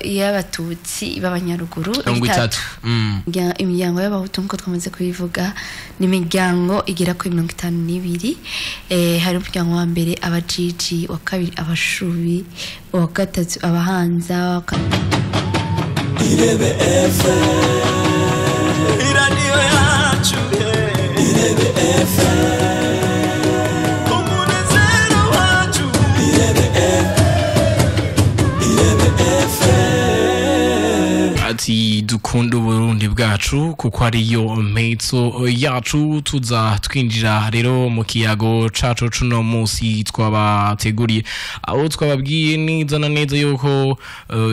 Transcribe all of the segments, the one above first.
y'abatutsi b'abanyaruguru 30 imiryango y'abahutu nko twamaze kubivuga ni imiryango igera kuri 52 hari umuryango wa mbere abajiji wa kabiri abashubi wa gatatu abahanza Irebe FM iradiyo yacu Irebe FM ati dukunda Burundi bwacu kuko ariyo mpetso yacu tuza twinjira rero mu kiyago cacu cuno musi twabateguriye aho twababwiye neza na neza yuko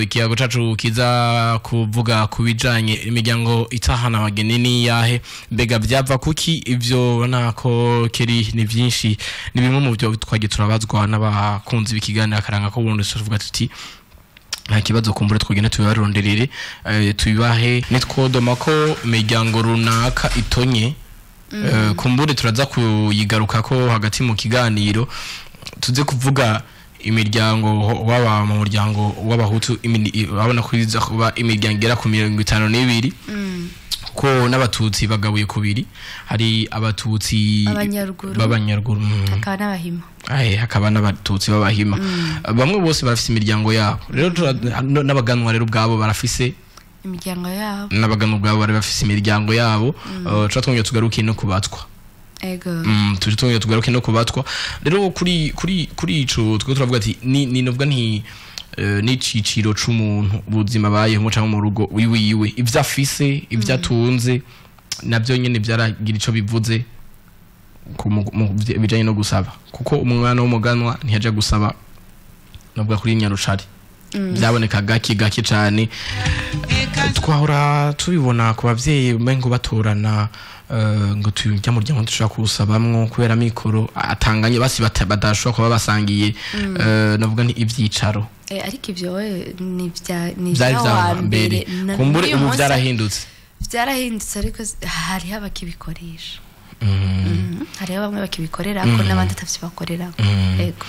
ikiyago cacu kiza kuvuga kubijanye imiryango itahana abageni ni yahe mbega vyava kuki ivyo nako keri ni vyinshi ni bimwe mu byo twagiye turabazwa n'abakunzi b'ikiganiro karanga ko Burundi tuvuga tuti nta kibazo kumbure twogenda tubibaronderere tubibahe nitwodoma ko imiryango runaka itonye kumbure turaza kuyigaruka ko hagati mu kiganiro tuze kuvuga imiryango waba mu muryango w'abahutu babona kwiza kuba imiryango igera ku 52 ko n'abatutsi bagabuye kubiri hari abatutsi b'abanyaruguru akaba n'abahima hakaba n'abatutsi b'abahima bamwe bose barafise imiryango yabo rero n'abaganwa rero ubwabo barafise imiryango yabo n'abaganwa ubwabo bari bafise imiryango yabo twatongeye tugaruke no kubatwa tujye tugaruke no kubatwa rero kuri ico turavuga ati ni novuga nti n'iciciro c'umuntu ubuzima bayeho cyangwa mu rugo wiwe ivyo afise ivyo atunze nabyo nyene byaragira ico bivuze bijanye no gusaba kuko umwana w'umuganwa ntiyaje gusaba nubwo kuri Nyarucari byaboneka gake cyane twahora tubibona ku bavyeyi mengo batorana ngo tujya mu ryango dushaka kusabamwo kubera mikoro atanganye basi badashobora kuba basangiye navuga ni ivyicaro ariko ivyo ni vya mbere kumbure ubu byarahindutse ariko hari abakibikoresha hari bamwe bakibikorera ko n'abandi atavyo bakorera yego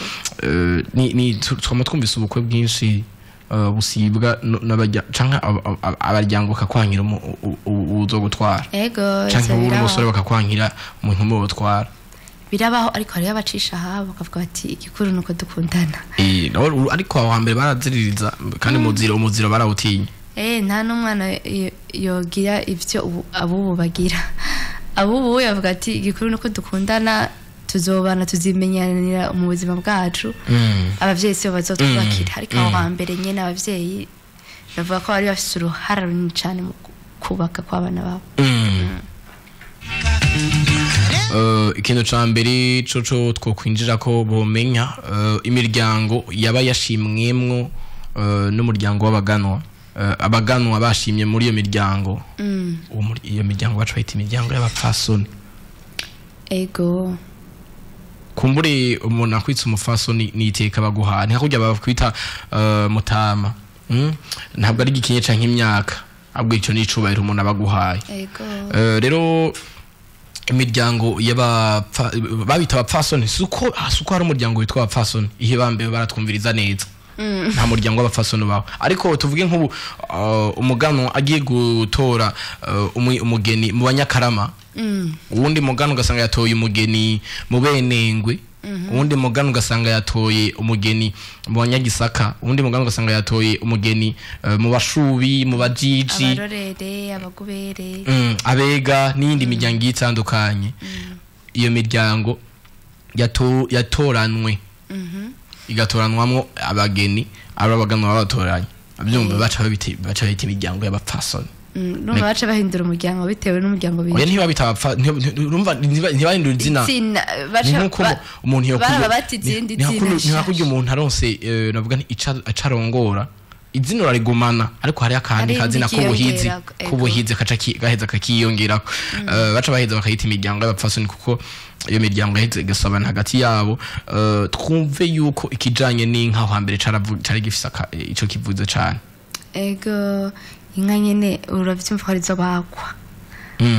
ni twama twumvise ubukwe bwinshi busibwa n'abajya canka abaryango kakwankira uzo gutwara yego canka umusore bakakwankira umuntu mu gutwara birabaho ariko hari abacisha habo bakavuga bati igikuru nuko dukundana ariko aho hambere baraziririza kandi umuziro barawutinya nta n'umwana yogira ivyo abubu bagira abubu yavuga ati igikuru nuko dukundana tuzobana tuzimenyanira mu buzima bwacu abavyeyi se bazotubakira ariko aho hambere nyene abavyeyi bavuga ko bari bafise uruhara runini cane mu kubaka kw'abana babo ikintu ca mbere coco twokwinjira ko bomenya imiryango yaba yashimwemwo n'umuryango w'abaganwa abaganwa bashimye muri iyo miryango iyo miryango bacu bayita imiryango y'abapfasoni ego kumbure umuntu akwitse umufasoni niteka baguha nta kujya bakwita mutama ntabwo ari gikinye canke imyaka abwo ico ni icubahiro umuntu abaguhaye rero imiryango babita abapfasoni suko hari umuryango witwa abapfasoni ihe bambe baratwumviriza neza nta muryango w'abapfasoni bawe ariko tuvuge nk'ubu umugano agiye gutora umugeni mu banyakarama uwundi mugano ugasanga yatoye umugeni mu benengwe uwundi mugano ugasanga yatoye umugeni mu banyagisaka uwundi mugano ugasanga yatoye umugeni mu bashubi mu bajiji abarorere abagubere abega n'indi miryango itandukanye iyo miryango yatoranwe igatoranwamwo abageni abaganwa babatoranye abyumva baca bita imiryango y'abapfasoni numva baca bahindura umuryango bitewe n'umuryango oya ntibabita urumva ntibahindura izina nkuko umuntu ntihakurya umuntu aronse navuga icarongora izina urarigumana ariko hari akandi kazina k'ubuhizi gaheza kakiyongerako baca baheza bakayita imiryango y'abapfasoni kuko iyo miryango yaheze gasabana hagati yabo twumve yuko ikijanye n'inka hambere cari gifisa ico kivuze cane ego inka nyene uravyumva ko arizo bagwa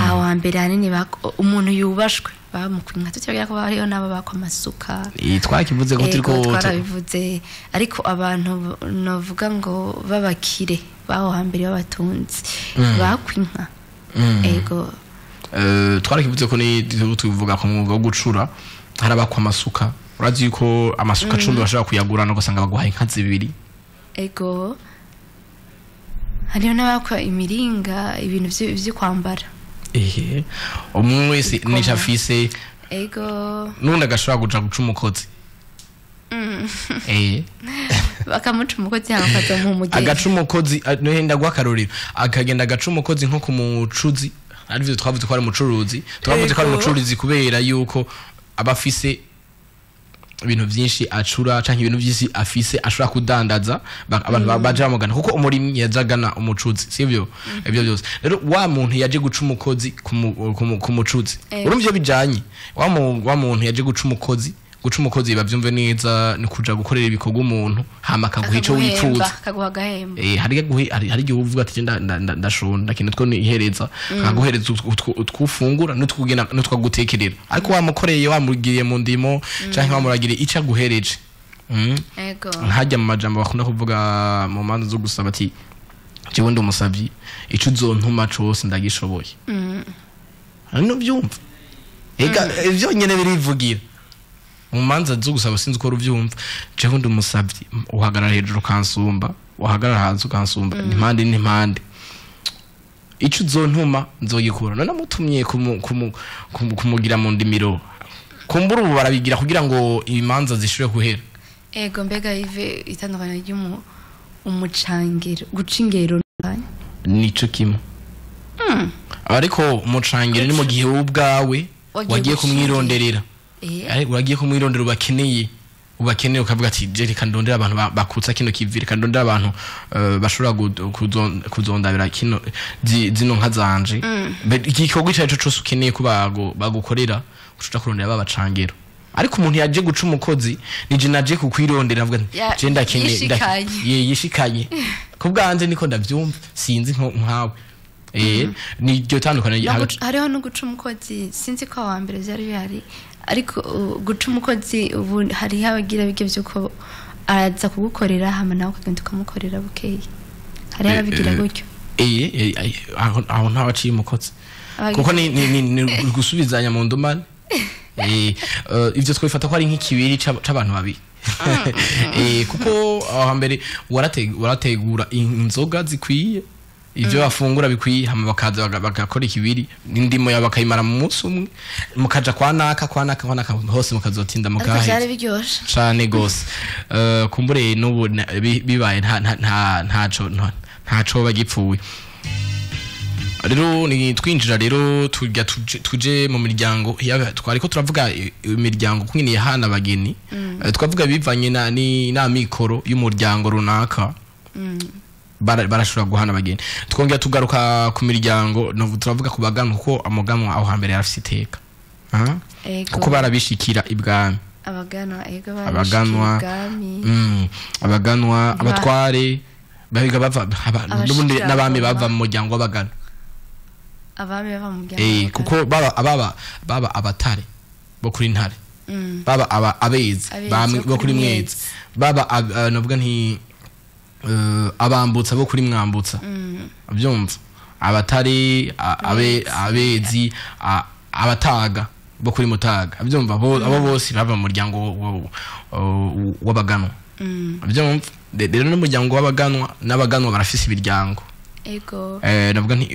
aho hambere hanini umuntu yubashwe bamukwinka tutyagira ko hariyo nabo bakwa masuka twakivuze ko turiko twarabivuze ariko abantu novuga ngo babakire baho hambere babatunzi bakwinka ego twarakivuze ko ni tuvuga ko mwuga wo gucura harabakwa masuka urazi yuko amasuka 10 bashaka kuyagurana ugasanga baguhaye inka zibiri ego hariyo nabakwa imiringa ibintu vyo kwambara umwe wese nisha afise ego nunda gashobora kuja guca umukozi bakamuca umukozi hakaza mu mugezi agaca umukozi nohenda gwakarorero akagenda agaca umukozi nko ku mucuzi arivyo twavuze ko ari umucuruzi twavuze ko ari umucuruzi kubera yuko abafise ibintu byinshi acura canke ibintu byinshi afise ashobora kudandaza abantu baje bamugana kuko umurimyi yajagana umucuzi sivyo ibyo byose rero wa muntu yaje guca umukozi ku mucuzi urumvye bijanye wa muntu yaje guca umukozi bavyumve neza ni kuja gukorera ibikorwa umuntu hama akaguha ico wifuza akaguha gahemba hari gihe uvuga ati ndashonda kintu two nihereza akaguhereza utwufungura n'utwagutekerera ariko wamukoreye wamugiriye mu ndimo canke wamuragire ico aguhereje ego hajya mu majambo bakunda kuvuga mu manza zo gusaba ati jewe ndi umusavyi ico uzontuma cose ndagishoboye no byumva ega ivyo nyene birivugira umanza zo gusaba sinzi ko ruvyumva jewe ndi umusavyi uhagarara hejuru kansumba uhagarara hanze kansumba n'impande ico uzontuma nzogikura none mutumye kumugira mu ndimiro kumbura ubu barabigira kugira ngo imanza zishobore kuhera ego mbega ive itandukanye ry'umu umucangiro guca ingero nico kimwe ariko umucangiro ni mu gihe ubwawe wagiye kumwironderera uragiye kumwirondera ubakeneye ukavuga ati je reka ndondera abantu bakutsa kino kivire kandi ndondera abantu bashobora kuzondabira kino zino nka zanje igikorwa ico cyose ukeneye ko bagukorera ucuca kurondera babacangero ariko umuntu yaje guca umukozi nije naje kukwirondera avuga je ndakeneye yishikanye kubwanje niko ndavyumva sinzi nkawe ni ryo tandukanye hariho no guca umukozi sinzi ko wa mbere byari bihari ariko guca umukozi ubu hari habagira bige byuko araza kugukorera hama nawe ukagenda ukamukorera bukeye hari harabigira gutyo aho ntawaciye umukozi kuko ni gusubizanya mu ndumane ivyo twifata ko ari nk'ikibiri c'abantu babiri kuko aho mbere warategura inzoga zikwiye ivyo bafungura bikwiye hama bakaza bagakora ikibiri n'indimo yabakayimara mu munsi umwe mukaja kwa naka hose mukazotinda mugahe cyari biryoshe cyane gose kumbure n'ubu bibaye ntaco bagipfuye rero ni twinjira rero tuje mu miryango twariko turavuga imiryango kwini yahana abageni twavuga bivanye na mikoro y'umuryango runaka barashobora guhana abageni twongera tugaruka ku miryango turavuga ku baganwa kuko amuganwa aho hambere yarafise iteka kuko barabishikira ibwami abaganwa abatware bahiga bava n'abami bava mu muryango w'abaganwa kuko baba abatare bo kuri ntare baba abezi bo kuri mwezi baba navuga nti abambutsa bo kuri mwambutsa abyumva abatari abezi abataga bo kuri mutaga abyumva abo bose baba mu muryango w'abaganwa abyumva rero n'umuryango w'abaganwa n'abaganwa barafise ibiryango ego navuga nti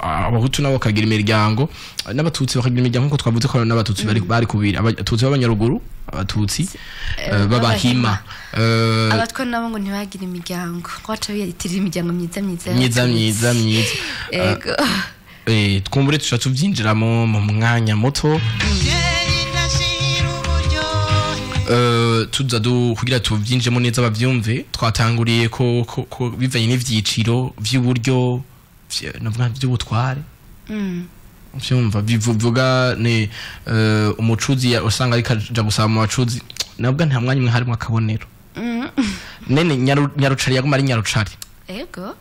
abahutu nabo kagira imiryango n'abatutsi bakagira imiryango nko twavuze ko n'abatutsi bari kubira abatutsi b'abanyaruguru abatutsi babahima abatwa nabo ngo ntibagira imiryango kwaca biyitirira imiryango myiza ego twumbure tuca tuvyinjiramo mu mwanya muto tuza kugira tuvyinjemo neza bavyumve twatanguriye ko bivanye n'ivyiciro vy'uburyo navuga by'ubutware vyumva bivuga ne umucuzi usanga ari kaja gusaba mu bacuzi navuga nta mwanya umwe harimo akabonero nene nyarucari yaguma ari nyarucari ego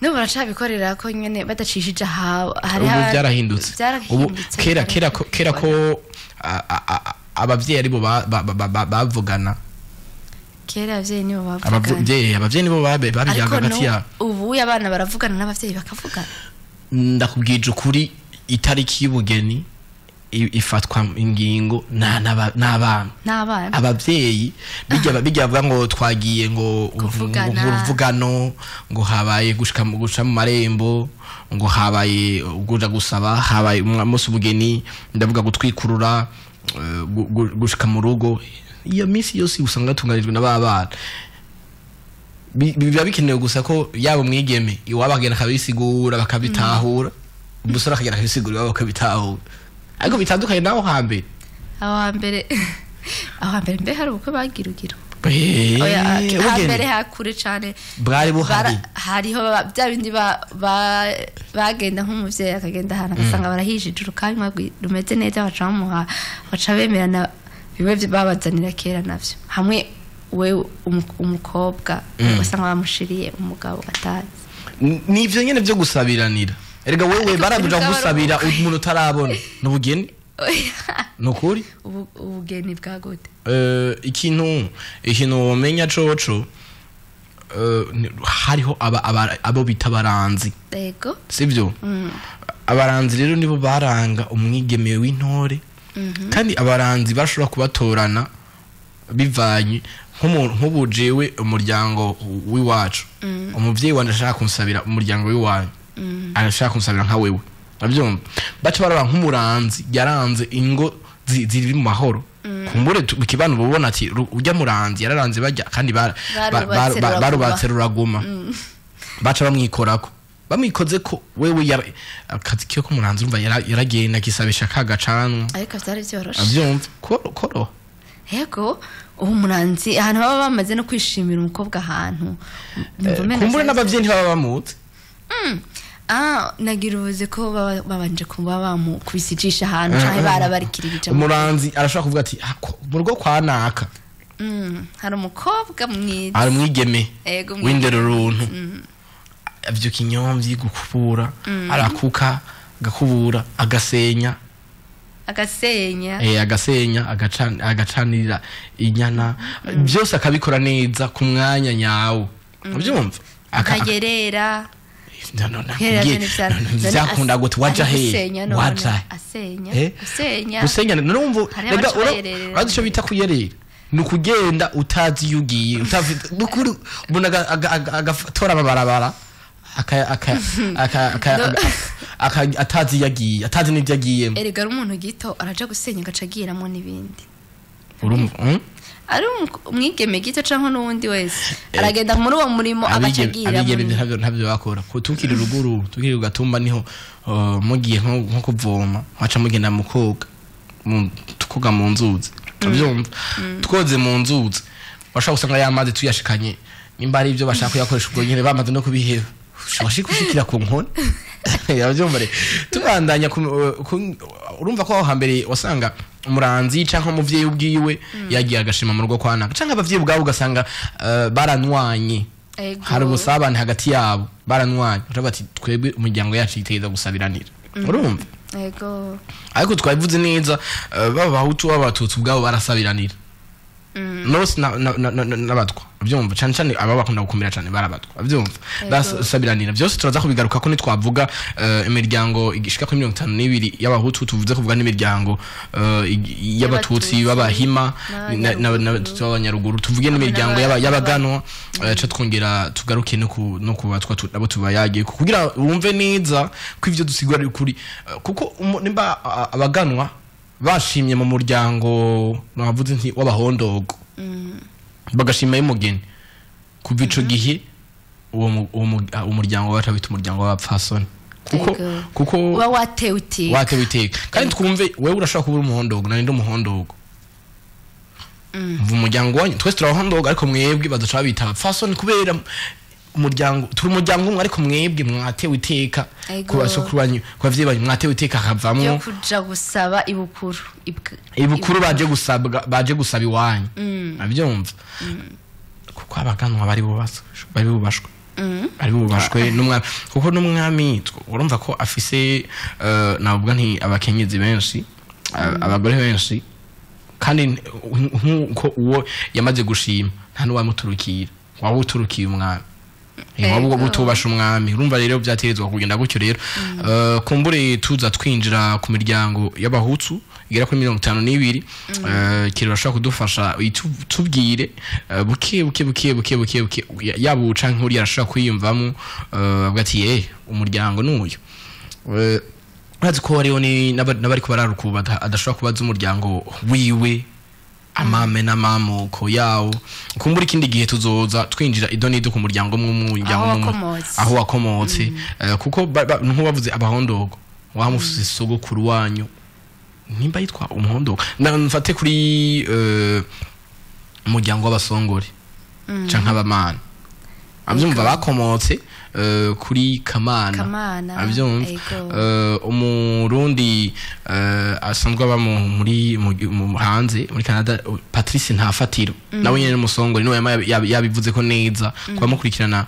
no baracabikorera ko nyene badacishije hari ubu byarahindutse ubu kera ko abavyeyi aribo bavugana kera abavyeyi nibo bavugana abavyeyi nibo babiyaga hagati yabo ubu abana baravugana n'abavyeyi bakavugana ndakubwije ukuri itariki y'ubugeni ifatwa ingingo n'abana abavyeyi bijya bavuga ngo twagiye ngo uruvugano ngo habaye gushika mu marembo ngo habaye guja gusaba habaye umunsi ubugeni ndavuga gutwikurura gushika mu rugo iyo misi yose usanga tunganijwe n'abana biba bikenewe gusa ko yabo mwigeme iwabagena kabisigura bakabitahura umusore akagera kabisigura iwabo bakabitahura ariko bitandukanye naho hambere mbe hari uko bagirugiro hambere hakure cyane bwari buhari hariho bya bindi bagenda nk'umuvyeyi akagenda ahantu agasanga barahishije urukanywa rumeze neza baca bemerana bimwe babazanira kera navyo hamwe we umukobwa basanga bamushiriye umugabo atazi nivyo nyene byo gusabiranira erega wewe barabuja gusabira umuntu utarabona n'ubugeni nukuri ubugeni bwa gute ikintu umenya coco hariho abo bita baranzi yego sivyo abaranzi rero nibo baranga umwigeme w'intore kandi abaranzi bashobora kubatorana bivanye nk'ubujewe umuryango w'iwacu umuvyeyi wanje ashaka kunsabira umuryango w'iwanyu arashaka kunsabira nka wewe abyumva baca baraba nk'umuranzi yaranze ingo ziri mu mahoro kumbure bikibana ubona ati ujya muranzi yararanze bajya kandi barubatse ruraguma baca bamwikorako bamwikoze ko wewe akazi kiyo ko muranzi urumva yaragenda kisabisha kagacanwa ariko byari byoroshe abyumva koro yego umuranzi ahantu baba bamaze no kwishimira umukobwa ahantu kumbure n'abavyeyi ntibaba bamutse nagira ubuze ko babanje kuba bamukubisijisha ahantu cyane barabarikirije umuranzi arashaka kuvuga ati mu rugo kwa naka hari umukobwa mwiza hari umwigeme w'indero runtu avyo kinyomvyi gukubura arakuka gakubura agasenya agacanira inyana byose akabikora neza ku mwanya nyawo ubyumva akagerera byakunda gute waja gusenya numva rega urazi bita kuyerera nukugenda utazi yugiye nukuri ubona agatora amabarabara atazi yagiye atazi n'ibyo agiyemo erega ari umuntu gito araja gusenya agacagiramo n'ibindi urumva ari umwigeme gito canke n'uwundi wese aragenda muri uwo murimo agacagiramo abigeme ntabyo bakora tukiri ruguru tukiri Gatumba niho mugiye nko kuvoma waca mugenda mu koga mu nzuzi ubyumva twoze mu nzuzi bashaka gusanga yamaze tuyashikanye nimba ari ibyo bashaka kuyakoresha ubwo nyene bamaze no kubiheba shashi kushikira ku nkone yabyumva re tubandanya urumva ko hambere wasanga umuranzi canke umuvyeyi ubwiwe yagiye agashima mu rugo kwana canke abavyeyi bwabo ugasanga baranwanye hari ubusabane hagati yabo baranwanye bati twebwe umuryango yacu yiteza gusabiranira urumva yego ariko twabivuze neza baba bahutu b'abatutsi ubwabo barasabiranira nose n'abatwa byumva cyane aba bakunda gukumira cyane barabatwa byumva basabiranira byose turaza kubigaruka ko nitwavuga imiryango igishika kuri 52 y'abahutu tuvuze kuvuga n'imiryango y'abatutsi babahima n'abanyaruguru tuvuge n'imiryango y'abaganwa cyo twongera tugaruke no kubatwa nabo tubayagiye kugira wumve neza ko ivyo dusigura kuri kuko nimba abaganwa bashimye mu muryango navuze nti w'abahondogo bagashima y'umugeni kuva ico gihe uwo umuryango wacu bita umuryango w'abapfasoni kuko watewe iteka kandi twumve wewe urashaka kuba umuhondogo nari ndo umuhondogo umuryango wanyu twese turabahondogo ariko mwebwe baduca bita abapfasoni kubera umuryango turi umuryango umwe ariko mwebwe mwatewe iteka kubashokuranyu kwavye banyu mwatewe iteka akavamwo yo kuja gusaba ibukuru baje gusaba iwanyu abyumva kuko abaganwa bari bubashwe ari bubashwe n'umwami kuko n'umwami urumva ko afise navuga nti abakenyezi benshi abagore benshi kandi nkuko uwo yamaze gushima nta n'uwamuturukira waba uturukiye umwami waba utubasha umwami urumva rero byaterezwa kugenda gutyo rero kumbure tuza twinjira ku miryango y'abahutsu igera kuri 52 kiri bashaka kudufasha tubwire buke yabuca nk'uri yarashaka kwiyumvamo bwati umuryango n'uyu urazi ko hariho n'abari ko bararukuba adashobora kubaza umuryango wiwe amame n'amamuko yawo kumbura ikindi gihe tuzoza twinjira idonido ku muryango aho wakomotse kuko nkubavuze abahondogo wamufise sogokuru wanyu nimba yitwa umuhondogo mfate kuri umuryango w'abasongore canke abamana abyumva bakomotse kuri Kamana abyumva umurundi asanzwe aba muri hanze muri Canada Patrice Ntafatiro nawe nyene umusongore niwe yabivuze ko neza kwa mukurikirana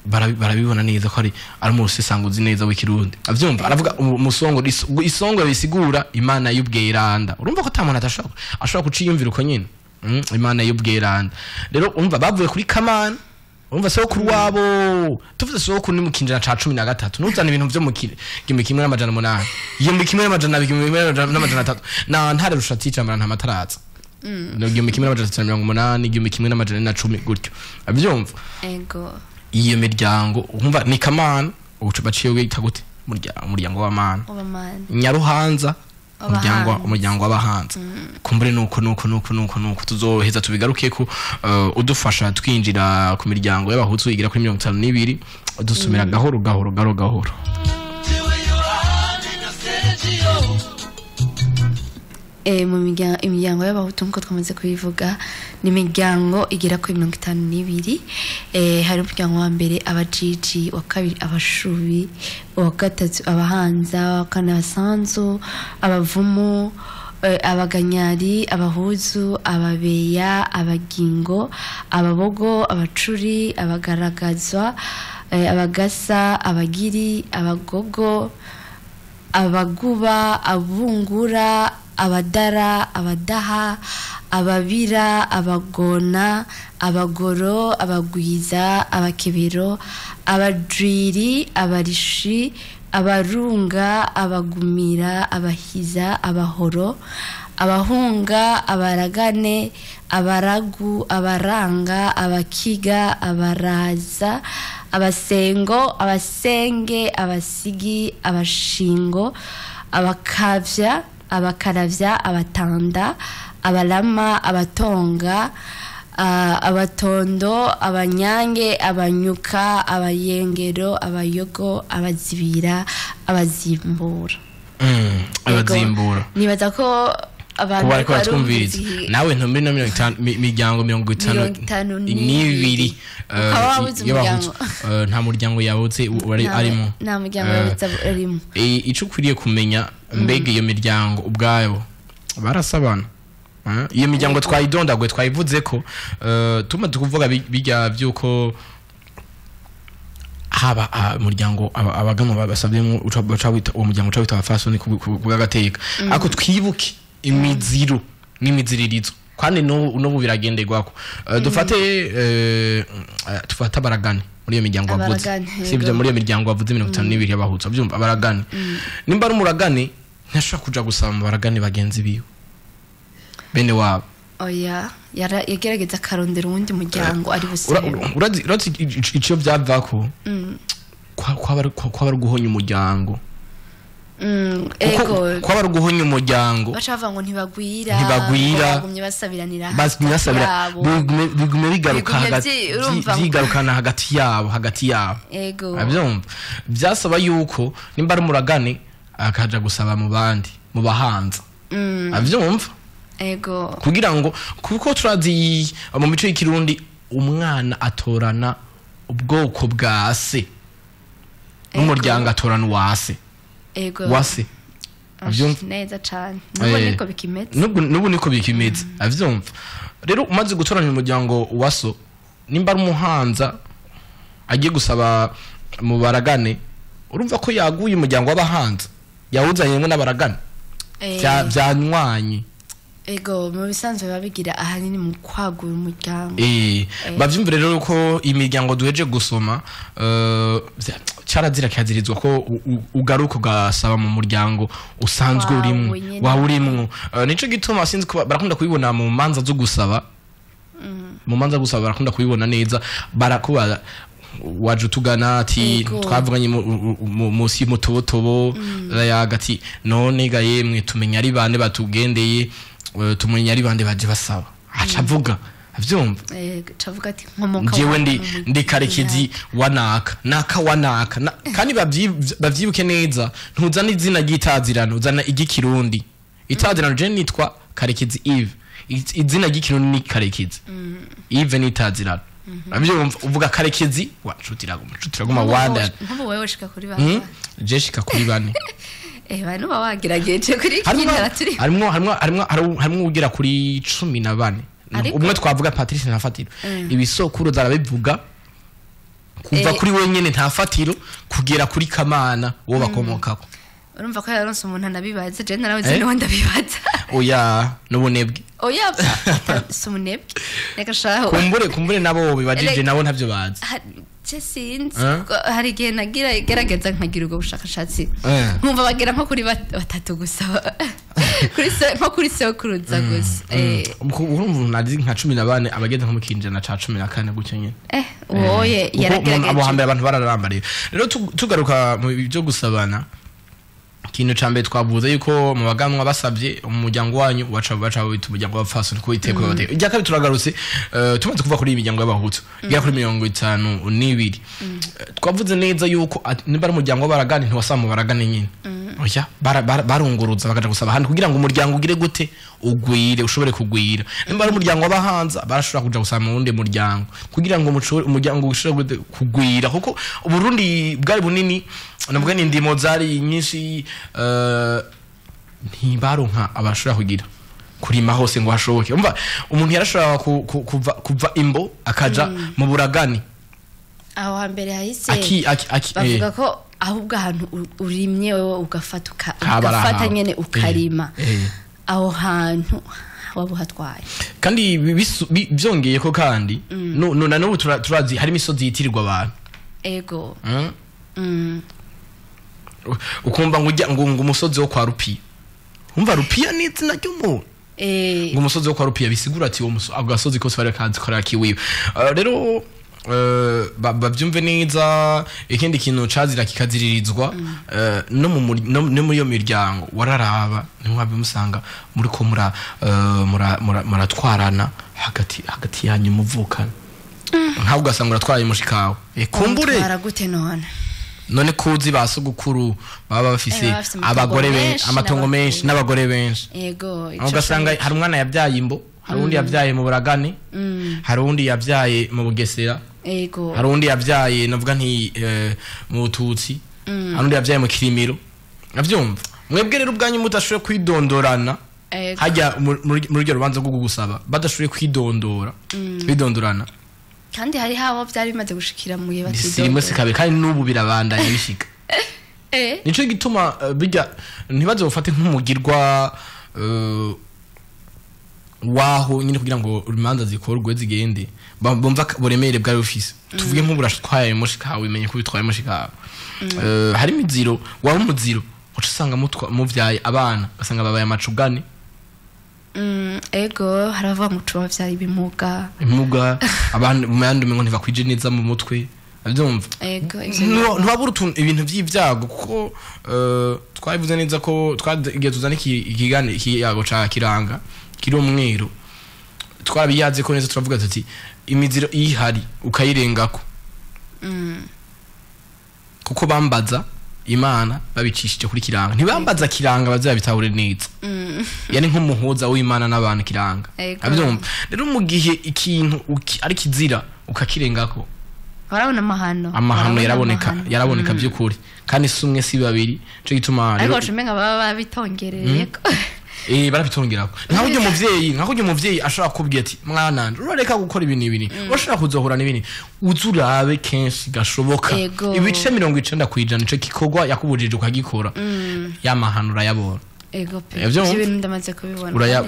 barabibona neza ko ari mu rusesanguzi neza w'ikirundi avyumva aravuga umusongore isongore bisigura imana y'ubweranda urumva ko tamana ashobora kuciyumvira uko nyene imana y'ubweranda rero umva bavuye kuri Kamana umva sokuru wabo tuvuze sokuru ni mu kinjana ca 13 nuzana ibintu vyo mu kimwe kimwe n'amajana 8 iyo mu kimwe n'amajana 3 na ntare rushati camara nta mataraza no iyo mu kimwe n'amajana 8 iyo mu kimwe n'amajana 10 gutyo avyumva ego iyo miryango umva ni Kamana uco baciye wita gute umuryango w'amana Nyaruhanza umuryango w'abahanza kumbure nuko tuzoheza tubigaruke ko udufasha twinjira ku miryango y'abahutsu igira kuri 52 dusumira gahoro mu imiryango y'abahutu nko twamaze kubivuga ni imiryango igera kuri 52 hari umuryango wa mbere abajiji wa kabiri abashubi wa gatatu abahanza wa kane abasanzu abavumu abaganyari abahuzu ababeya abagingo ababogo abacuri abagaragazwa abagasa abagiri abagogo abaguba abungura abadara abadaha ababira abagona abagoro abagwiza abakebero abadriri abarishi abarunga abagumira abahiza abahoro abahunga abaragane abaragu abaranga abakiga abaraza abasengo abasenge abasigi abashingo abakaravya abatanda abalama abatonga abatondo abanyange abanyuka abayengero abayogo abazibira abazimbura nibaza ko abantu bari twumviriza nawe ntumbi na 50 miryango 52 nta muryango yabutse arimo nta muryango yabutse arimo ico kwiriye kumenya mbega iyo miryango ubwayo barasabana iyo miryango twayidondagwe twayivuze ko tumaze kuvuga bijya byuko haba umuryango abagamo basabye uca wita uwo muryango uca wita abafasoni kugagateka ako twibuke imiziro n'imiziririzo kandi no biragenderwako tufata baragane muri iyo miryango bavuze sibyo muri iyo miryango bavuze 52 y'abahutsa byumva baragane nimba ari umuragane ntashaka kuja gusaba baragane bagenzi biwe bene wabo oya yagerageza karondera uwundi muryango ari busebe urazi ico byavako kwaba guhonya umuryango ego kwaba guhonya umuryango bacava ngo ntibagwira bagumye basabiranira bigume bigarukana hagati yabo ego abyumva byasaba yuko nimba ari umuragane akaja gusaba mu bandi mu bahanza abyumva ego kugira ngo kuko turazi mu mico y'ikirundi umwana atorana ubwoko bwa se n'umuryango atorana wase ego wase avyumva neza cyane nubu niko bikimeze avyumva rero umaze gutoranya umuryango waso nimba ari umuhanza agiye gusaba mu baragane urumva ko yaguye umuryango w'abahanza yawuzanyemo n'abaragane byanywanye ego mu bisanzwe babigira ahanini mu kwagura umuryango bavyumvire rero ko imiryango duheje gusoma carazira kazirizwa ko ugaruka ugasaba mu muryango usanzwe urimo wa urimwo nico gituma sinzi ko barakunda kubibona mu manza zo gusaba mu manza gusaba barakunda kubibona neza barakuba waje tugana ati twavuganye musi mutobotobo yagati none ga yemwe tumenya ari bande batugendeye tumenya ari bande baje basaba acavuga avyumva cavuga ati nkomoka jewe ndi Karekezi wanaka kandi bavyibuke neza ntuzana izina ry'itazirano uzana igikirundi itazirano je nitwa Karekezi Eve izina ry'ikirundi ni Karekezi Eve ni itazirano avyumva uvuga Karekezi wacutiraguma wanda nkubu wewe shika kuri bane je shika kuri bane bano bawagerageje kuri kinara turi harimo ugera kuri 14 umwe twavuga Patrice Ntafatiro ibisokuru zarabivuga kuva kuri wenyene Ntafatiro kugera kuri Kamana wo bakomokako urumva ko yaronse umuntu anabibaza je narawe no ndabibaza oya nubunebwe oya sumunebwe reka shaho kumbure nabo bibajije nabo ntavyo bazi je sinzi hari gihe nagira igerageza nkagira ubwo bushakashatsi nkumva bagera nko kuri batatu gusa kuri sekuruza gusa urumva nazi nka 14 abagenda nko mu kinjana ca 14 gucyo nyene oye yaragerageje abo hambere abantu bararambariye rero tugaruka mu byo gusabana kintu cambe twavuze yuko mu baganwa basavye umuryango wanyu waca wita umuryango w'abafasoni ko iteko bate ijya kabiri turagarutse tumaze kuva kuri imiryango y'abahutu ijya kuri 52 twavuze neza yuko niba ari umuryango w'abaragani ntiwasama baragane nyine oya barunguruza bakaja gusaba handi kugira ngo umuryango ugire gute ugwire ushobore kugwira niba ari umuryango w'abahanza barashobora kuja gusaba mu wundi muryango kugira ngo umuryango ushobore kugwira kuko Burundi bwari bunini nabwo ni ndimo zari nyinshi ntibaronka abashobora kugira kurima hose ngo hashoboke umva umuntu yarashobora kuva imbo akaja mu buragani aho hambere hahise bavuga ko ahubwo ahantu urimye wewe ugafata nyene ukarima aho hantu wabuhatwaye kandi byongeye ko kandi none n'ubu turazi hari imisozi yitirirwa abantu ego ukumva ngo umusozi wo kwa Rupiya umva Rupiya ni izina ry'umuntu ngo umusozi wo kwa Rupiya bisigura ati agasozi kose bari kanzi kora kiwiwe rero bavyumve neza ikindi kintu cazira kikaziririzwa no muri yo miryango wararaba nimwabe musanga muri ko muratwarana hagati yanyu muvukana ntabwo ugasanga uratwaye mushikawe kumbure baragute none kuzi basugukuru baba bafise abagore benshi amatongo menshi n'abagore benshi yego ugasanga hari umwana yabyaye imbo hari undi yabyaye mu buragane hari undi yabyaye mu Bugesera yego hari undi yabyaye navuga nti mu Bututsi hari undi yabyaye mu Kirimiro navyumva mwebwe rero ubwanyu mutashoboye kwidondorana hajya muri ryo rubanza rwo gusaba badashoboye kwidondorana kandi hari habo byari bimaze gushikira mu yeba sidimo sikabe kandi nubu birabandanya bishika nico gituma bijya ntibaze bufate nk'umugirwa waho nyine kugira ngo imanza zikorwe zigende bumva buremere bwa office tuvuge nk'uburashitwaye mushika wimenye ko bitwaye mushika hari imiziro waho umuziro ucusanga muvyaye abana gasanga babaye amacugane ego harava mucuba vya ibimuga abantu muyandi ngo ntivakwije neza mu mutwe avyumva ego ntwabura ibintu vy'ivyago kuko twabivuze neza ko twagiye tuzana ikiyago ca kiranga kiri umweru twarabiyaze ko neza turavuga tuti imiziro ihari ukayirengako kuko bambaza Imana babicishije kuri kiranga ntibambaza kiranga bazabitahure neza yani nk'umuhuza w'Imana n'abantu kiranga abyumva rero mu gihe ikintu ari kizira ukakirengako barabona amahano yaraboneka by'ukuri kandi sumwe si babiri cyo gituma rero ariko cumenga baba bitongereye barabitongera nkaho ujye muvyeyi ashobora kubwira ati mwana urareka gukora ibintu ibini urashobora kuzohura n'ibini uzurabe kenshi gashoboka ibice 90% kwijana ico kikogwa yakubujije ukagikora yamahanura yabona ego pe ibintu ndamaze kubibona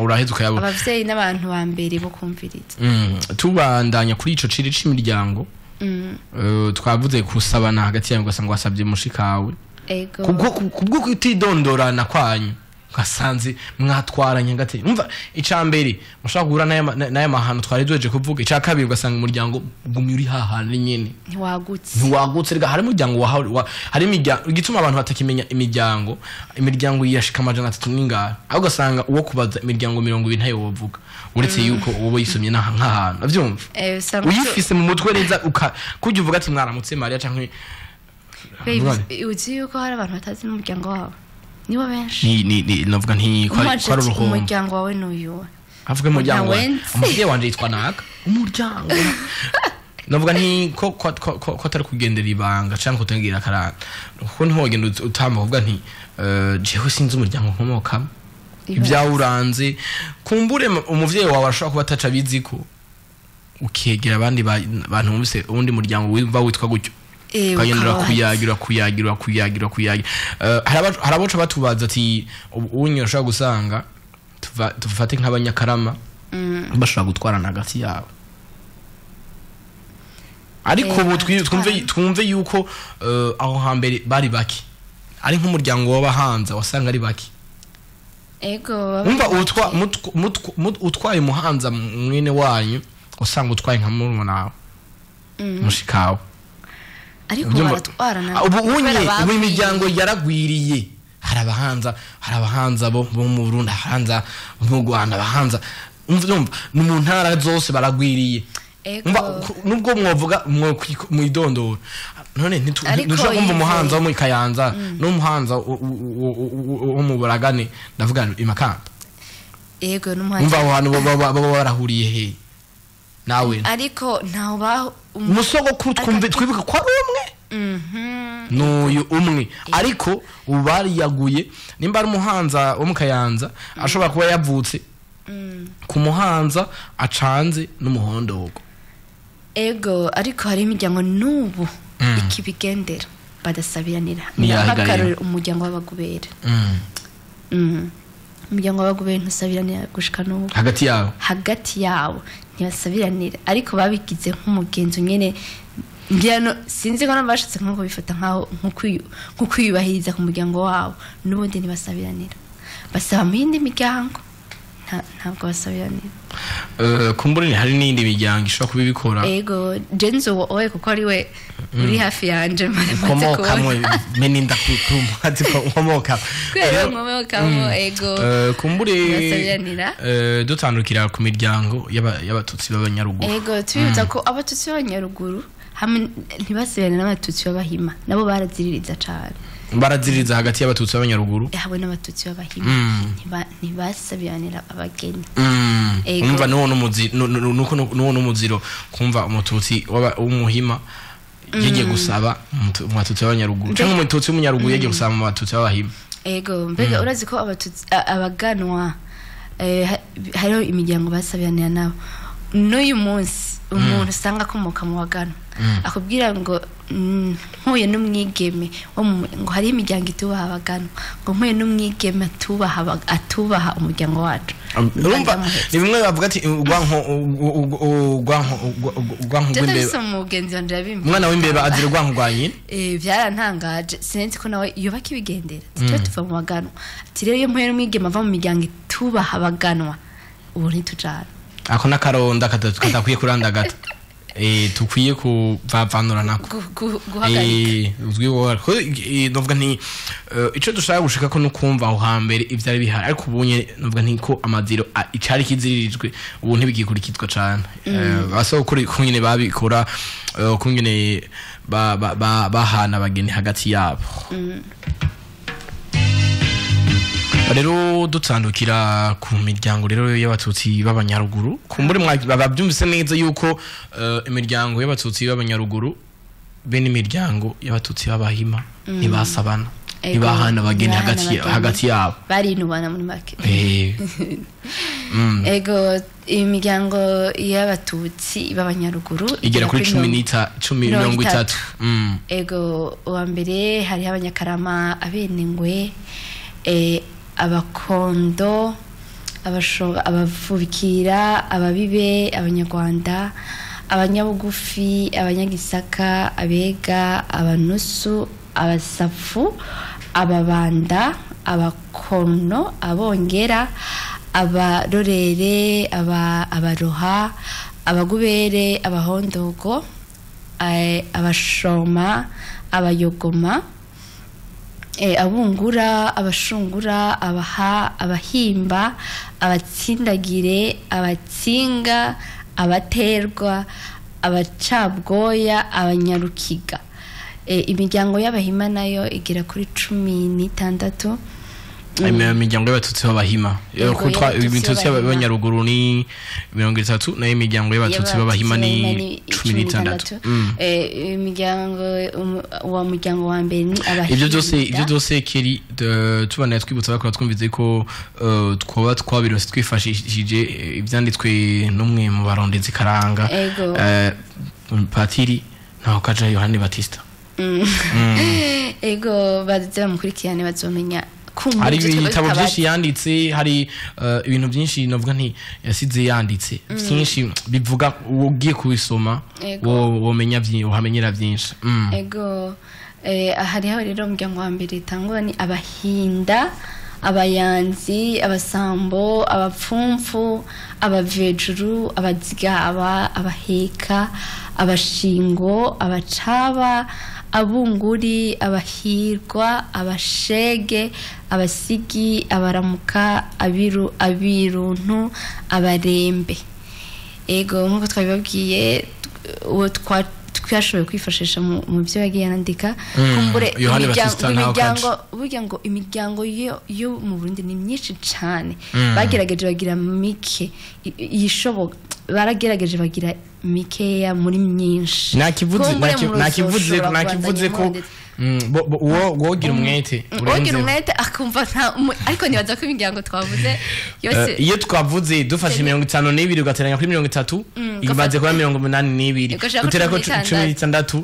uraheza ukayabona abavyeyi n'abantu ba mbere bo kumviriza tubandanya kuri ico ciri c'imiryango twavuze kusabana hagati yawe ugasanga wasabye mushikawe ego kubwo kwitidondorana kwanyu gasanze mwatwaranye gate umva icambere mushaka guhura naye mahano twarejeje kuvuga icakabiri ugasanga umuryango gumi uri hahana nyene ntiwagutse rega hari umuryango hari imiryango igituma abantu batakimenya imiryango yashika amajana 3 n'ingara aho ugasanga uwo kubaza imiryango 20 ntayo wovuga uretse yuko uwo yisomye nk'ahantu avyumva uyifise mu mutwe neza kujya uvuga ati mwaramutse Maria canke uzi yuko hari abantu batazi n'umuryango wabo nibo benshi ni navuga nti kwari uruho umuryango wawe n'uyu avuga umuryango umuvyeyi wanje yitwa naka umuryango navuga nti ko atari kugendera ibanga canke kutangira karanga kuko ntihogenda utamba kuvuga nti jewe sinzi umuryango nkomokamo ibyawuranze kumbure umuvyeyi wawe ashobora kuba ataca biziko ukegera abandi bantu mubise ubundi muryango witwa gutyo kayendera kuyagira haraboca batubaza ati unyosha gusanga tufate nk'abanyakarama bashobora gutwarana hagati yabo ariko ubu twumve yuko aho hambere bari baki ari nk'umuryango w'abahanza wasanga ari baki ego umva utwaye umuhanza mwene wanyu usanga utwaye nka murumuna wawe mushikawe ariko baratwarana ubu imiryango yaragwiriye hari abahanza bo mu Burundi abahanza mu Rwanda abahanza umva no mu ntara zose baragwiriye nubwo mwovuga mwidondora none ntushobora kumva umuhanza wo mu Kayanza n'umuhanza wo mu Buragane ndavuga imakamba ego n'umuhanza umva abantu baba barahuriye he nawe ariko ntaho baho umusogo twibuka kwa umwe n'uyu umwe ariko ubari yaguye nimba ari umuhanza wo mu Kayanza ashobora kuba yavutse ku muhanza acanze n'umuhondogo ego ariko hari imiryango n'ubu ikibigendera badasabiranira n'akarore umuryango w'abagubera umuryango w'abagubera ntusabiranira gushika n'ubu hagati yabo ntibasabiranira ariko babigize nk'umugenzo nyene ngirano sinzi ko nabashitse nko bifata nko kwiyubahiriza ku muryango wabo n'ubundi ntibasabiranira basaba mu yindi miryango ntabwo basabiranira kumbure hari n'indi miryango ishobora kubibikora ego Jenzo wowe kuko ari we uri hafi yanje komoka meninda kumuhati komoka ego kumbure dutandukira ku miryango y'abatutsi b'abanyaruguru ego tubibutsa ko abatutsi b'abanyaruguru hamwe ntibasabirana n'abatutsi b'abahima nabo baraziririza cyane baraziririza hagati y'abatutsi b'abanyaruguru hamwe n'abatutsi b'abahima ntibasabiranira abageni umva nuko n'umuziro kumva umututsi w'umuhima yagiye gusaba umututsi w'abanyaruguru cyangwa umututsi w'umunyaruguru yagiye gusaba mu batutsi b'abahima ego mbega urazi ko abatutsi abaganwa hariho imiryango basabiranira nabo n'uyu munsi umuntu usanga akomoka mu bagano akubwira ngo nkuye n'umwigeme ngo hari imiryango itubaha abagano ngo nkuye n'umwigeme atubaha umuryango wacu urumva ni bimwe bavuga ati ugwanko umwana w'imbeba azira ugwanko rwanyine byarantangaje sinzi ko nawe yubaka ibigendera tujye tuva mu bagano ati rero iyo mpuye n'umwigeme ava mu miryango itubaha abaganwa ubu ntitujana ako nakaronda katakwiye kurandagata tukwiye kuvavanura nako uzwiho novuga nti ico dushaka gushika ko nukumva aho hambere ivyari bihari ariko ubunye novuga nti ko amaziro icari kiziririjwe ubu ntibigikurikizwa cane baso kuri kunyene babikora kunyene bahana abageni hagati yabo rero dutandukira ku miryango rero y'abatutsi b'abanyaruguru kumbure babyumvise neza yuko imiryango y'abatutsi b'abanyaruguru be n'imiryango y'abatutsi b'abahima ntibasabana ibahana bageni hagati yabo barinubana muri make ego imiryango y'abatutsi b'abanyaruguru igera kuri 10 ego uwa mbere hari abanyakarama abenengwe abakondo abavubikira ababibe abanyarwanda abanyabugufi abanyagisaka abega abanusu abasafu ababanda abakono abongera abarorere abaroha abagubere abahondogo abashoma abayogoma abungura abashungura abahimba abatsindagire abatsinga abaterwa abacabwoya abanyarukiga imiryango y'abahima nayo igera kuri 16 imiryango y'abatutsi b'abahima kutwa imitutsi y'abanyaruguru ni 30 nayo imiryango y'abatutsi b'abahima ni 16 imiryango wa muryango wa mbere ni abahima ibyo byose kiri tubana twibutsa bakora twumvize ko twoba twabirose twifashishije ibyanditswe n'umwe mu barondezi karanga patiri naho kaja Yohani Batista ego baza mukurikirane bazomenya hari ibitabo byinshi yanditse hari ibintu byinshi novuga nti yasize yanditse byinshi bivuga ugiye kubisoma womenya byinshi uhamenyera byinshi ego hariho rero umuryango wa mbere tangwa ni abahinda abayanzi abasambo abapfumfu abavejuru abazigaba abaheka abashingo abacaba abunguri abahirwa abashege abasigi abaramuka abiruntu abarembe ego nkuko twabibabwiye uwo twashoboye kwifashisha mu byo yagiye yandika kumbure imiryango burya ngo imiryango yo mu Burundi ni myinshi cyane bagerageje bagira mike yishoboka baragerageje bagira mikeya muri myinshi nakivuze ko wogira umwete akumva ariko nibaza ko imiryango twavuze yose iyo twavuze dufashe 52 ugateranya kuri 30 imaze kuba 82 utera ko 16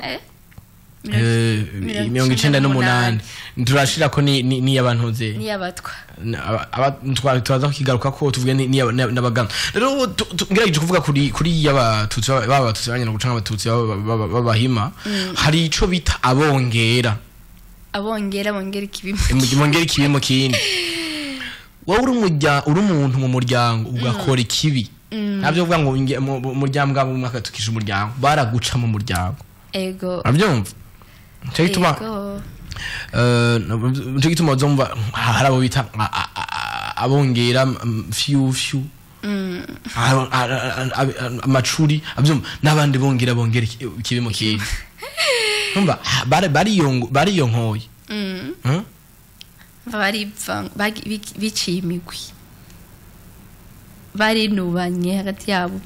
98 turashira ko ni yabantuze ni yabatwa twaza kigaruka ko tuvuge ni nabagana rero ngiraje kuvuga kuri yabatutsi babatutsi banyana gucanga abatutsi babahima hari ico bita abongera ikibi mu kindi wowe uri umuntu mu muryango ugakora ikibi nabyo uvuga ngo umuryango bwa mwaka tukisha umuryango baraguca mu muryango ego abyumva cyo gituma cyo gituma uzumva harabo bita abongera few amacuri abyumva nabandi bongera ikibi mu kindi umva bari yonkoye biciye imigwi barinubanye hagati yabo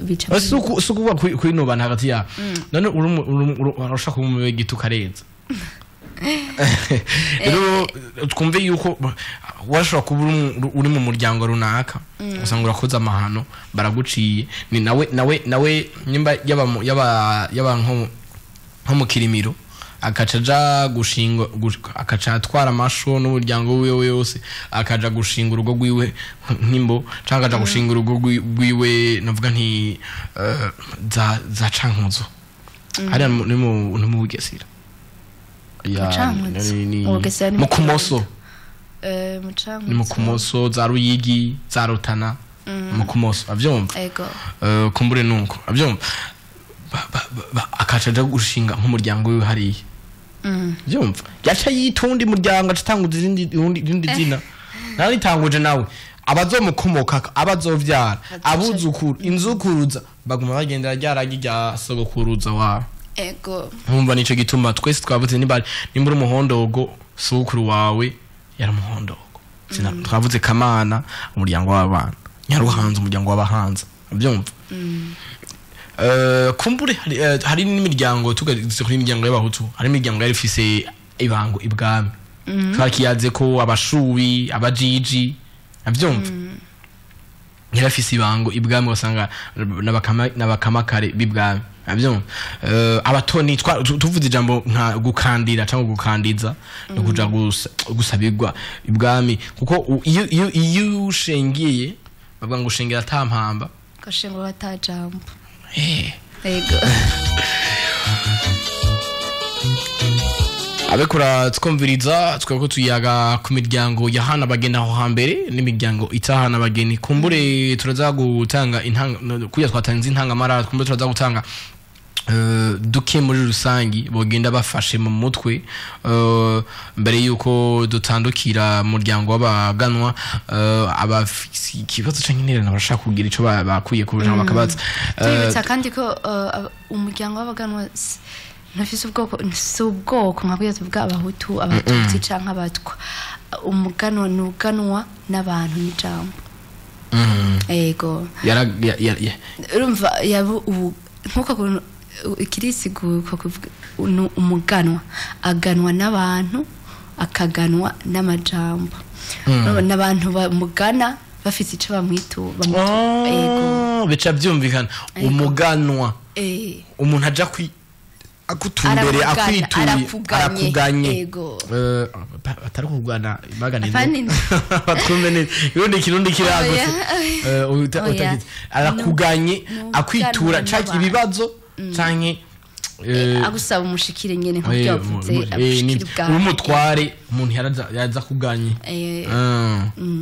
bica sukuba kwinubana hagati yabo none urashaka kumube gitukarenza rero twumve yuko washobora kuba uri mu muryango runaka usanga urakoze amahano baraguciye ni nawe nyimba yaba nko mu kirimiro akacaja gushinga akacatwara amasho n'umuryango wiwe yose akaja gushinga urugo rwiwe nkimbo cyangwa akaja gushinga urugo rwiwe navuga nti za cankuzo hari mu Bugesera ya mu Kumoso ni mu Kumoso za Ruyigi za Rutana mu Kumoso avyumva kumbure nuko avyumva akacaja gushinga nk'umuryango wiwe hariye byumva yacha yitundi muryango atanguza izindi zina nari tanguje nawe abazomukomoka abazovyara abuzukuru inzukuruza baguma bagendera ryaragirya sogokuruza wa ego nkumva nico gituma twese twavuze nimbura umuhondogo sukuru wawe yari umuhondogo twavuze Kamana umuryango w'abana Nyaruhanza umuryango w'abahanza byumva kumbure hari n'imiryango tugaze kuri imiryango y'abahutu hari imiryango yari ifise ibango ibwami twakiyaze ko abashubi abajiji avyumva yarafise ibango ibwami wasanga n'abakamakare bibwami avyumva abatoni tuvuze ijambo nka gukandira cyangwa gukandiza no kuja gusabirwa ibwami kuko iyo ushengiye bavuga ngo ushengera atampamba gashengo batajambo yego abekura twumviriza twako tuyaga ku miryango yahana bagenda aho hambere n'imiryango itahana bageni kumbure turaza gutanga kuya twatanze intangamara kumbure turaza gutanga duke muri rusangi bogenda bafashe mu mutwe mbere yuko dutandukira muryango w'abaganwa abafisi kibazo canke intererano bashaka kugira ico bakuye ku bujana bakabaza tubitsa kandi ko umuryango w'abaganwa nafise ubwoko nkabwiye tuvuga abahutu abatutsi canke abatwa umuganwa nuganwa n'abantu n'ijambo yego urumva yabo nkuko ikirisigo ko kuvuga umuganwa aganwa n'abantu akaganwa n'amajambo n'abantu bamugana bafite ico bamwitu yego bica byumvikana umuganwa umuntu aja akutumbere akuganye atari kugana baganiza batwumene irundi kirundi kiragutse arakuganye akwitura caki ibibazo canke agusaba umushikire nyene nko byavuze umutware umuntu yaza kuganye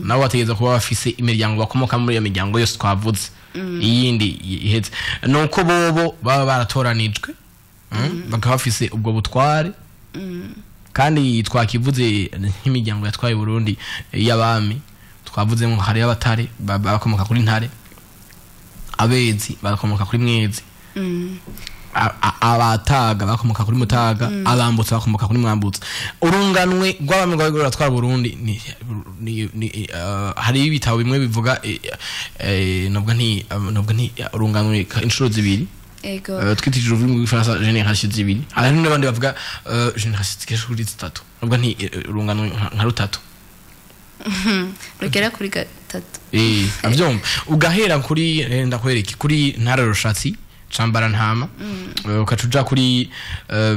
nawe ategeza kuba bafise imiryango bakomoka muri iyo miryango yose twavuze iyindi iheze nuko bobo baba baratoranijwe bakaba bafise ubwo butware kandi twakivuze nk'imiryango yatwaye Burundi y'abami twavuze ngo hari abatare bakomoka kuri ntare abezi bakomoka kuri mwezi abataga bakomoka kuri mutaga abambutse bakomoka kuri mwambutse urunganwe rw'abami rwatwara Burundi ni hari ibitabo bimwe bivuga nobwa nti urunganwe inshuro zibiri twitije uruvimi rw'Ifaransa génération zibiri hari n'abandi bavuga génération kuri 3 nobwa nti urunganwe nka rutatu rugera kuri gatatu avyumva ugahera kuri ndakwereke kuri ntara rushatsi cambara ntama ukacuja kuri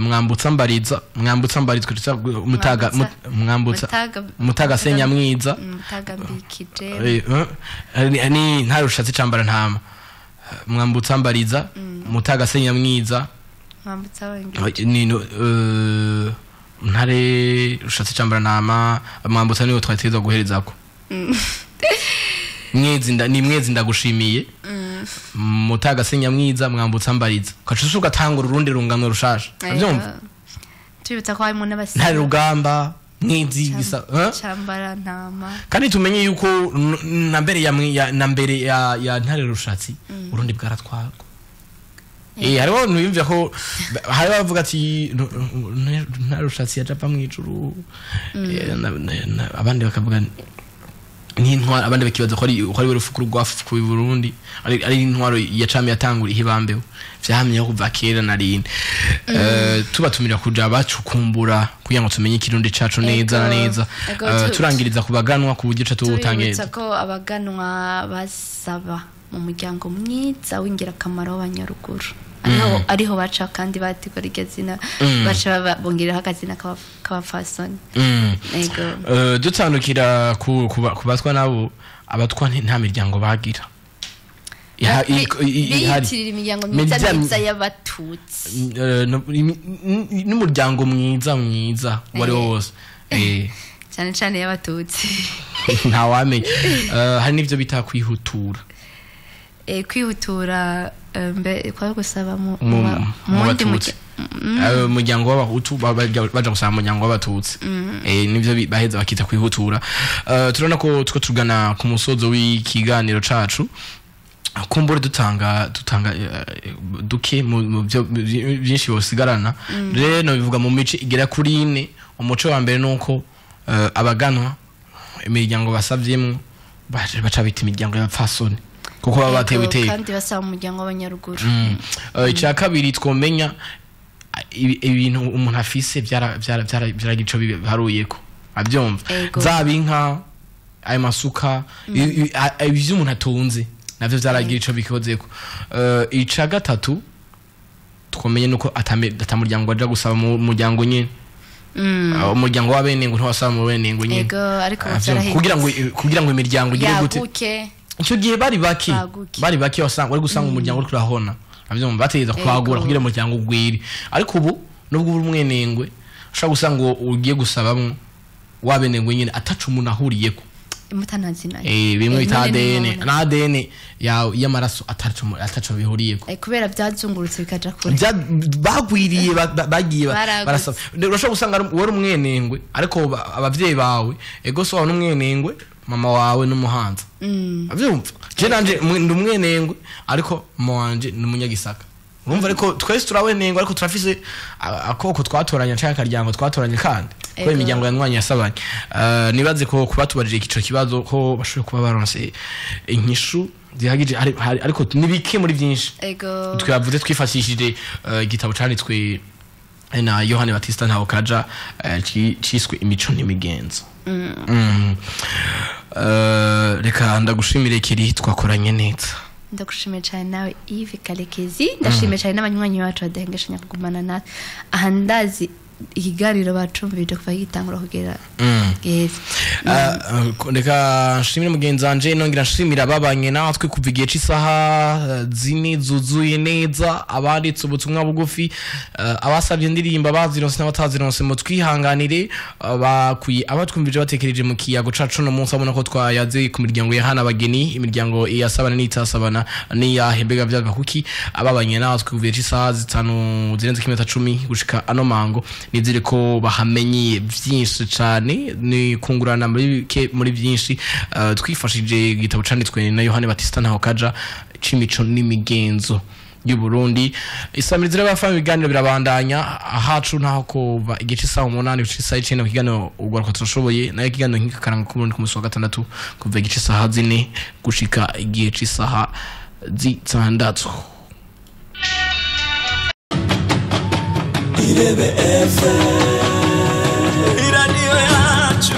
mwambutsa mbariza mutaga senya mwiza mutaga mbikije ni ntara rushatsi cambara ntama mwambutsa mbariza mutaga senya mwiza mwambutsa wengije nino ntare rushatsi cambara ntama mwambutsa niwe twateza guherezako mwezi ndagushimiye mutaga senya mwiza mwambutsa mbariza ukacusuka tangura urundi rungano rushasha avyumva tubitsa ko harimo n'abasi ntare rugamba mwezi bisa cambara ntama kandi tumenye yuko na mbere ya ntare rushatsi urundi bwaratwarwa hariho nuyumvira ko hari bavuga ati ntare rushatsi yajapa mwijuru abandi bakavuga ni intwaro abandi bakibaza ko ari urufukuru rwafu ku Burundi ari intwaro ya cami yatangura ihibambeho vyahamye kuva kera narinde tubatumira kuja bacukumbura kugira ngo tumenye ikirundi cacu neza na neza turangiriza kubaganwa ku buryo tutangeza ko abaganwa basaba mu muryango mwiza wingira kamaro w'abanyaruguru ariho baca kandi batikora igezina baca bongera hakazina kabafasoni yego dutandukira kubatwa nabo abatwa nta miryango bagira biyitirira imiryango myiza y'abatutsi n'umuryango mwiza wari wose cyane cyane y'abatutsi nta wamenye hari n'ivyo bita kwihutura kwihutura kwa gusaba mu muryango w'abahutu baja gusaba muryango w'abatutsi nivyo baheza bakita kwihutura turabona ko tuko tugana ku musozo w'ikiganiro cacu kumbure dutanga duke mu byo byinshi bosigarana rero bivuga mu mice igera kuri 4 umuco wa mbere nuko abaganwa imiryango basavyemwe baca bita imiryango y'abapfasoni kuko baba batewe iteka kandi basaba umuryango w'abanyaruguru icya kabiri twomenya ibintu umuntu afise byaragico biharuyeko abyumva zaba inka ayo masuka ibyo umuntu atunze navyo vyaragira ico bikozeko ica gatatu tukomenye nuko atamuryango aja gusaba mu muryango nyene umuryango w'abene ngo ntwasaba mu bene ngo nyene kugira ngo imiryango igire gute icyo gihe bari baki wasanga uri gusanga umuryango uri kurahona avyumva bategeza kwagura kugira umuryango ugwire ariko ubu nubwo uri umwenengwe ushaka gusanga ugiye gusabamwe wabenengwe nyene atacu umuntu ahuriyeko imutanazina bimwe bita ADN y'amaraso atacu bihuriyeko kubera byazungurutse bikaja kure bagwiriye bagiye barasaba urashaka gusanga wari umwenengwe ariko abavyeyi bawe ego so wabona umwenengwe mama wawe n'umuhanza avyumva je nanje ndi umwenengwe ariko mama wanje n'umunyagisaka urumva ariko twese turawenengwe ariko turafise akoko twatoranya cyangwa akaryango twatoranye kandi ko imiryango yanwanya yasabanye nibaze ko kubatubajije ikico kibazo ko bashoboye kuba baronse inkishu zihagije ariko nibike muri byinshi twavuze twifashishije igitabo canditswe na Yohane Batista Ntawukaja ciswe imico n'imigenzo reka ndagushimire kiri twakoranye neza ndagushimiye cyane nawe Yves Kalekezi ndashimiye cyane n'abanywanyi bacu badahengeshanya kugumana natwe ahandazi ikiganiro bacumvije kuva gitangura kugera reka nshimire mugenzi wanje nongira nshimira babanye natwe kuva igihe cy'isaha zine zuzuye neza abanditse ubutumwa bugufi abasabye indirimbo bazironse n'abatazironse mu twihanganire bakuye abatwumvije batekereje mu kiyago cacu no munsi abona ko twayaze ku miryango ya hana bageni imiryango yasabana n'itasabana n'iyahembega by'agakuki ababanye natwe kuva cy'isaha zitanu zirenze kimetero 10 gushika ano mango nizire ko bahamenye byinshi cyane ni kungurana muri byinshi twifashije igitabo canditswe na Yohane Batista Ntawukaja c'imico n'imigenzo y'u Burundi isamiriza y'abafana biganiro birabandanya ahacu ntaho kuva igice saa 8 cy'isaha 9 kiganiro ugaruka turashoboye nayo kiganiro nkikakaranga ku Burundi ku munsi wa gatandatu kuva igice saa 4 gushika igihe cy'isaha 6 Irebe FM, iradiyo yacu